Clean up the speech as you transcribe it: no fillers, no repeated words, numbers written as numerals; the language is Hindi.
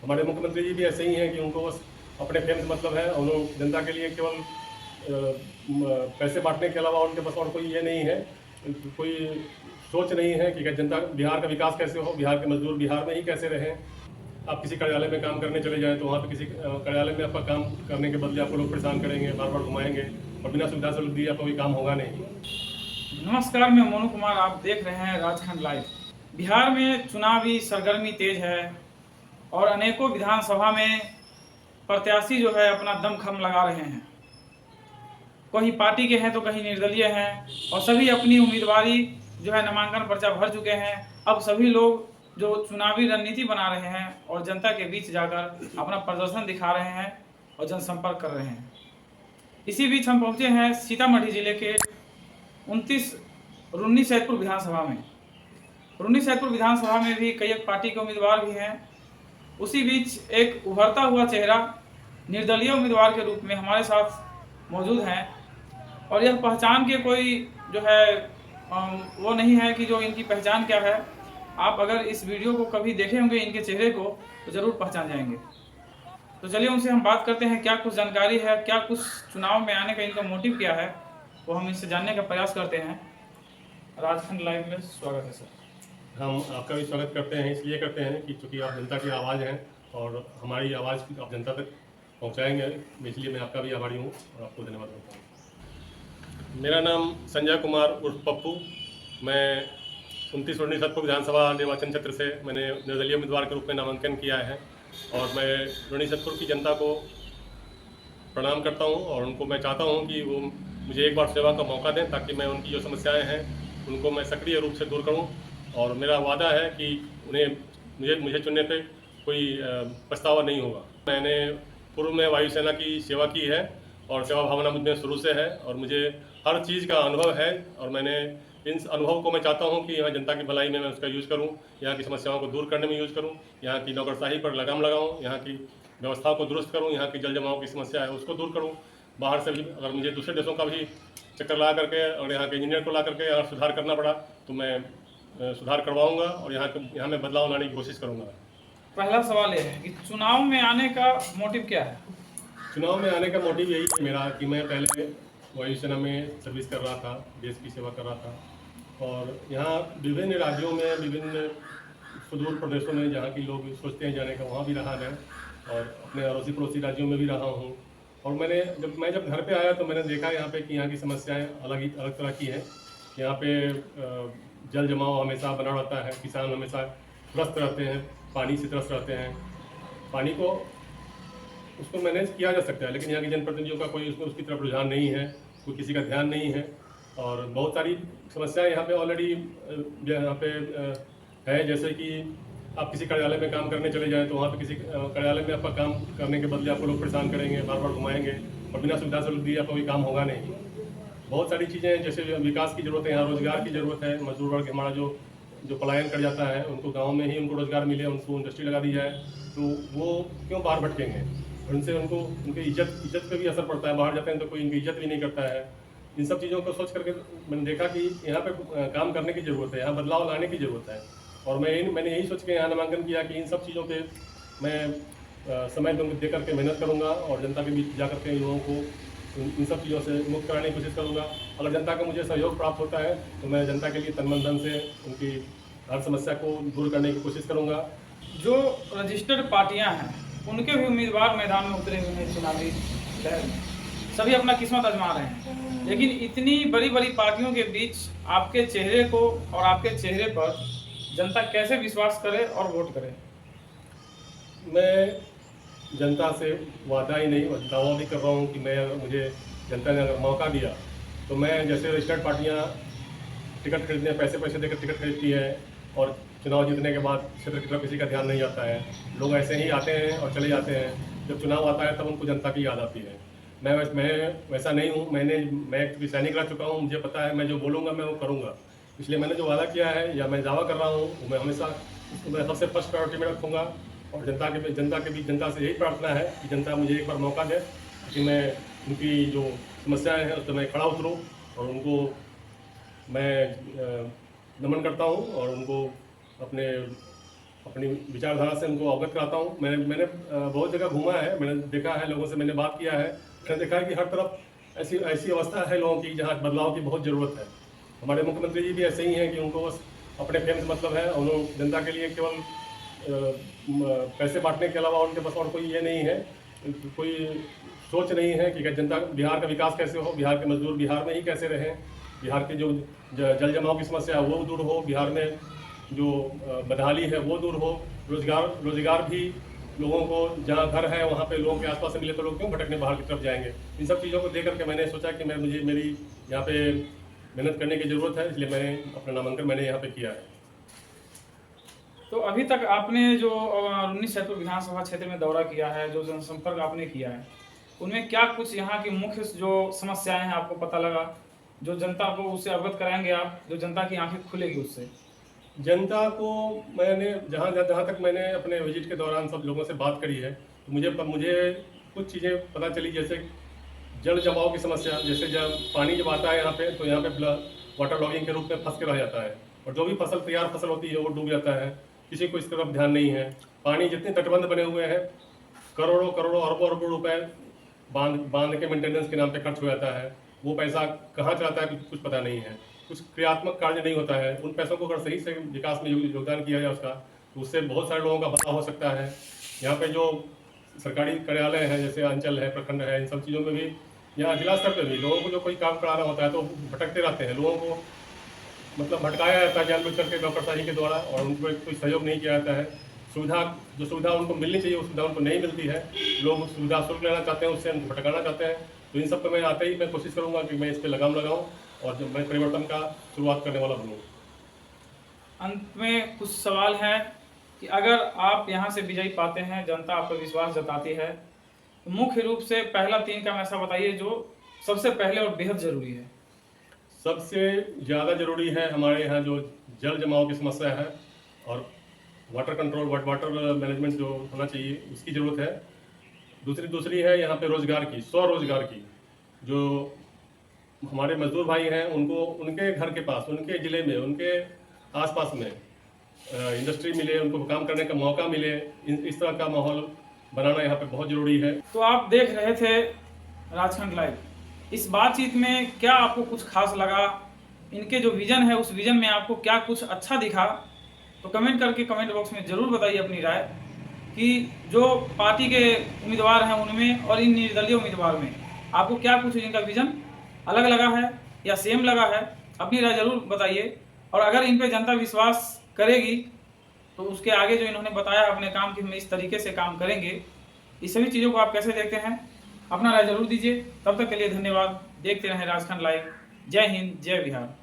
हमारे मुख्यमंत्री जी भी ऐसे ही हैं कि उनको बस अपने फेम से मतलब है। उन्होंने जनता के लिए केवल पैसे बांटने के अलावा उनके पास और कोई ये नहीं है, कोई सोच नहीं है कि जनता बिहार का विकास कैसे हो, बिहार के मजदूर बिहार में ही कैसे रहें। आप किसी कार्यालय में काम करने चले जाएं तो वहाँ पे किसी कार्यालय में आपका काम करने के बदले आपको लोग परेशान करेंगे, बार बार घुमाएंगे और बिना सुविधा से दिए आपका कोई काम होगा नहीं। नमस्कार, मैं मोनू कुमार, आप देख रहे हैं राजखंड लाइव। बिहार में चुनावी सरगर्मी तेज है और अनेकों विधानसभा में प्रत्याशी जो है अपना दमखम लगा रहे हैं। कहीं पार्टी के हैं तो कहीं निर्दलीय हैं और सभी अपनी उम्मीदवारी जो है नामांकन पर्चा भर चुके हैं। अब सभी लोग जो चुनावी रणनीति बना रहे हैं और जनता के बीच जाकर अपना प्रदर्शन दिखा रहे हैं और जनसंपर्क कर रहे हैं। इसी बीच हम पहुंचे हैं सीतामढ़ी जिले के 29 रुन्नी सैदपुर विधानसभा में। रुन्नी सैदपुर विधानसभा में भी कई एक पार्टी के उम्मीदवार भी हैं। उसी बीच एक उभरता हुआ चेहरा निर्दलीय उम्मीदवार के रूप में हमारे साथ मौजूद हैं और यह पहचान के कोई जो है वो नहीं है कि जो इनकी पहचान क्या है। आप अगर इस वीडियो को कभी देखे होंगे इनके चेहरे को तो ज़रूर पहचान जाएंगे। तो चलिए उनसे हम बात करते हैं, क्या कुछ जानकारी है, क्या कुछ चुनाव में आने का इनका मोटिव क्या है, वो हम इनसे जानने का प्रयास करते हैं। राजखंड लाइव में स्वागत है सर। हम आपका भी स्वागत करते हैं, इसलिए करते हैं कि चूँकि आप जनता की आवाज़ हैं और हमारी आवाज़ आप जनता तक पहुंचाएंगे, इसलिए मैं आपका भी आभारी हूं और आपको धन्यवाद देता हूं। मेरा नाम संजय कुमार उर्फ पप्पू, मैं 29 रुन्नी सैदपुर विधानसभा निर्वाचन क्षेत्र से मैंने निर्दलीय उम्मीदवार के रूप में नामांकन किया है और मैं रुन्नी सैदपुर की जनता को प्रणाम करता हूं और उनको मैं चाहता हूं कि वो मुझे एक बार सेवा का मौका दें ताकि मैं उनकी जो समस्याएं हैं उनको मैं सक्रिय रूप से दूर करूं। और मेरा वादा है कि उन्हें मुझे चुनने पे कोई पछतावा नहीं होगा। मैंने पूर्व में वायुसेना की सेवा की है और सेवा भावना मुझ में शुरू से है और मुझे हर चीज़ का अनुभव है और मैंने इन अनुभव को मैं चाहता हूं कि यहाँ जनता की भलाई में मैं उसका यूज़ करूं, यहाँ की समस्याओं को दूर करने में यूज़ करूं, यहाँ की नौकरशाही पर लगाम लगाऊं, यहाँ की व्यवस्थाओं को दुरुस्त करूं, यहाँ की जल जमाव की समस्या है उसको दूर करूं। बाहर से भी अगर मुझे दूसरे देशों का भी चक्कर ला करके और यहाँ के इंजीनियर को ला करके अगर सुधार करना पड़ा तो मैं सुधार करवाऊँगा और यहाँ में बदलाव लाने की कोशिश करूँगा। पहला सवाल यह है कि चुनाव में आने का मोटिव क्या है? चुनाव में आने का मोटिव यही है मेरा कि मैं पहले वायुसेना में सर्विस कर रहा था, देश की सेवा कर रहा था और यहाँ विभिन्न राज्यों में, विभिन्न सुदूर प्रदेशों में जहाँ की लोग सोचते हैं जाने का, वहाँ भी रहा है और अपने अड़ोसी पड़ोसी राज्यों में भी रहा हूँ। और मैंने जब घर पे आया तो मैंने देखा यहाँ पे कि यहाँ की समस्याएं अलग तरह की हैं। यहाँ पे जल जमाव हमेशा बना रहता है, किसान हमेशा त्रस्त रहते हैं, पानी से त्रस्त रहते हैं। पानी को उसको मैनेज किया जा सकता है लेकिन यहाँ के जनप्रतिनिधियों का कोई उसकी तरफ रुझान नहीं है, कोई किसी का ध्यान नहीं है और बहुत सारी समस्याएं यहाँ पे ऑलरेडी यहाँ पे है। जैसे कि आप किसी कार्यालय में काम करने चले जाएं तो वहाँ पे किसी कार्यालय में आपका काम करने के बदले आपको लोग परेशान करेंगे, बार बार घुमाएंगे और बिना सुविधा से दिए आपका कोई काम होगा नहीं। बहुत सारी चीज़ें हैं, जैसे विकास की ज़रूरत है, यहाँ रोजगार की ज़रूरत है। मजदूर वर्ग हमारा जो पलायन कर जाता है उनको गाँव में ही उनको रोजगार मिले, उनको इंडस्ट्री लगा दी जाए तो वो क्यों बाहर भटकेंगे। उनसे उनकी इज्जत पे भी असर पड़ता है, बाहर जाते हैं तो कोई इनकी इज्जत भी नहीं करता है। इन सब चीज़ों को सोच करके मैंने देखा कि यहाँ पे काम करने की ज़रूरत है, यहाँ बदलाव लाने की ज़रूरत है और मैंने यही सोच के यहाँ नामांकन किया कि इन सब चीज़ों पे मैं समय दे करके मेहनत करूँगा और जनता के बीच जा करके युवाओं को इन सब चीज़ों से मुक्त कराने की कोशिश करूँगा। अगर जनता का मुझे सहयोग प्राप्त होता है तो मैं जनता के लिए तन मन धन से उनकी हर समस्या को दूर करने की कोशिश करूँगा। जो रजिस्टर्ड पार्टियां हैं उनके भी उम्मीदवार मैदान में उतरे हुए हैं चुनावी लहर में, सभी अपना किस्मत आजमा रहे हैं, लेकिन इतनी बड़ी बड़ी पार्टियों के बीच आपके चेहरे को और आपके चेहरे पर जनता कैसे विश्वास करे और वोट करे? मैं जनता से वादा ही नहीं दावा भी कर रहा हूँ कि मुझे जनता ने अगर मौका दिया तो मैं, जैसे रजिस्टर्ड पार्टियाँ टिकट खरीदने पैसे देकर टिकट खरीदती है और चुनाव जीतने के बाद क्षेत्र की तरफ किसी का ध्यान नहीं जाता है, लोग ऐसे ही आते हैं और चले जाते हैं। जब चुनाव आता है तब उनको जनता की याद आती है। मैं वैसा नहीं हूँ। मैं सैनिक रह चुका हूँ, मुझे पता है मैं जो बोलूँगा मैं वो करूँगा। इसलिए मैंने जो वादा किया है या मैं दावा कर रहा हूँ वो मैं हमेशा उसको मैं सबसे फर्स्ट प्रायोरिटी में रखूँगा और जनता से यही प्रार्थना है कि जनता मुझे एक बार मौका दे कि मैं उनकी जो समस्याएं हैं उस पर मैं खड़ा उतरूँ और उनको मैं नमन करता हूँ और उनको अपने अपनी विचारधारा से उनको अवगत कराता हूँ। मैंने बहुत जगह घूमा है, मैंने देखा है, लोगों से मैंने बात किया है, मैंने देखा है कि हर तरफ ऐसी ऐसी अवस्था है लोगों की जहाँ बदलाव की बहुत ज़रूरत है। हमारे मुख्यमंत्री जी भी ऐसे ही हैं कि उनको बस अपने फेम से मतलब है, उन्होंने जनता के लिए केवल पैसे बांटने के अलावा उनके पास और कोई ये नहीं है, कोई सोच नहीं है कि जनता बिहार का विकास कैसे हो, बिहार के मजदूर बिहार में ही कैसे रहें, बिहार की जो जल जमाव की समस्या है वो दूर हो, बिहार में जो बदहाली है वो दूर हो, रोजगार भी लोगों को जहाँ घर है वहाँ पे लोगों के आसपास से मिले तो लोग क्यों भटकने बाहर की तरफ जाएंगे। इन सब चीज़ों को देख करके मैंने सोचा कि मेरी यहाँ पे मेहनत करने की ज़रूरत है, इसलिए मैंने अपना नामांकन यहाँ पे किया है। तो अभी तक आपने जो 19 सैदपुर विधानसभा क्षेत्र में दौरा किया है, जो जनसंपर्क आपने किया है, उनमें क्या कुछ यहाँ की मुख्य जो समस्याएं हैं आपको पता लगा, जो जनता को उससे अवगत कराएंगे आप, जो जनता की आंखें खुलेगी उससे? जनता को मैंने जहाँ तक मैंने अपने विजिट के दौरान सब लोगों से बात करी है, तो मुझे कुछ चीज़ें पता चली, जैसे जल जमाव की समस्या। जैसे जब पानी जब आता है यहाँ पे तो यहाँ पे वाटर लॉगिंग के रूप में फंस के रह जाता है, और जो भी तैयार फसल होती है वो डूब जाता है, किसी को इस तरफ ध्यान नहीं है। पानी जितने तटबंध बने हुए हैं, करोड़ों अरबों रुपए बांध के मेंटेनेंस के नाम पे खर्च हो जाता है, वो पैसा कहाँ जाता है कुछ पता नहीं है, कुछ क्रियात्मक कार्य नहीं होता है। उन पैसों को अगर सही से विकास में योगदान किया जाए उसका, तो उससे बहुत सारे लोगों का भला हो सकता है। यहाँ पे जो सरकारी कार्यालय हैं, जैसे अंचल है, प्रखंड है, इन सब चीज़ों में भी, यहाँ जिला स्तर पर भी लोगों को जो कोई काम कराना होता है तो भटकते रहते हैं, लोगों को मतलब भटकाया जाता है जानबूझ करके नौकरशाही के द्वारा, और उनको कोई सहयोग नहीं किया जाता है। जो सुविधा उनको मिलनी चाहिए वो सुविधा उनको नहीं मिलती है, लोग सुविधा शुल्क लेना चाहते हैं, उससे उनको भटकाना चाहते हैं। तो इन सब पर मैं आते ही मैं कोशिश करूँगा कि मैं इस पर लगाम लगाऊँ और जब मैं परिवर्तन का शुरुआत करने वाला बनूँ। अंत में कुछ सवाल है कि अगर आप यहाँ से विजयी पाते हैं, जनता आप पर विश्वास जताती है, तो मुख्य रूप से पहला 3 काम ऐसा बताइए जो सबसे पहले और बेहद जरूरी है। सबसे ज़्यादा ज़रूरी है हमारे यहाँ जो जल जमाव की समस्या है, और वाटर कंट्रोल, वाटर मैनेजमेंट जो होना चाहिए उसकी ज़रूरत है। दूसरी है यहाँ पे रोज़गार की, स्वरोजगार की। जो हमारे मजदूर भाई हैं उनको उनके घर के पास, उनके ज़िले में, उनके आसपास में इंडस्ट्री मिले, उनको काम करने का मौका मिले, इस तरह का माहौल बनाना यहाँ पे बहुत ज़रूरी है। तो आप देख रहे थे राजखंड लाइव। इस बातचीत में क्या आपको कुछ खास लगा, इनके जो विजन है उस विजन में आपको क्या कुछ अच्छा दिखा, तो कमेंट करके कमेंट बॉक्स में ज़रूर बताइए अपनी राय कि जो पार्टी के उम्मीदवार हैं उनमें और इन निर्दलीय उम्मीदवार में आपको क्या कुछ इनका विजन अलग लगा है या सेम लगा है। अपनी राय ज़रूर बताइए, और अगर इन पे जनता विश्वास करेगी तो उसके आगे जो इन्होंने बताया अपने काम की हम इस तरीके से काम करेंगे, इस सभी चीज़ों को आप कैसे देखते हैं, अपना राय जरूर दीजिए। तब तक के लिए धन्यवाद। देखते रहें राजखंड लाइव। जय हिंद, जय बिहार।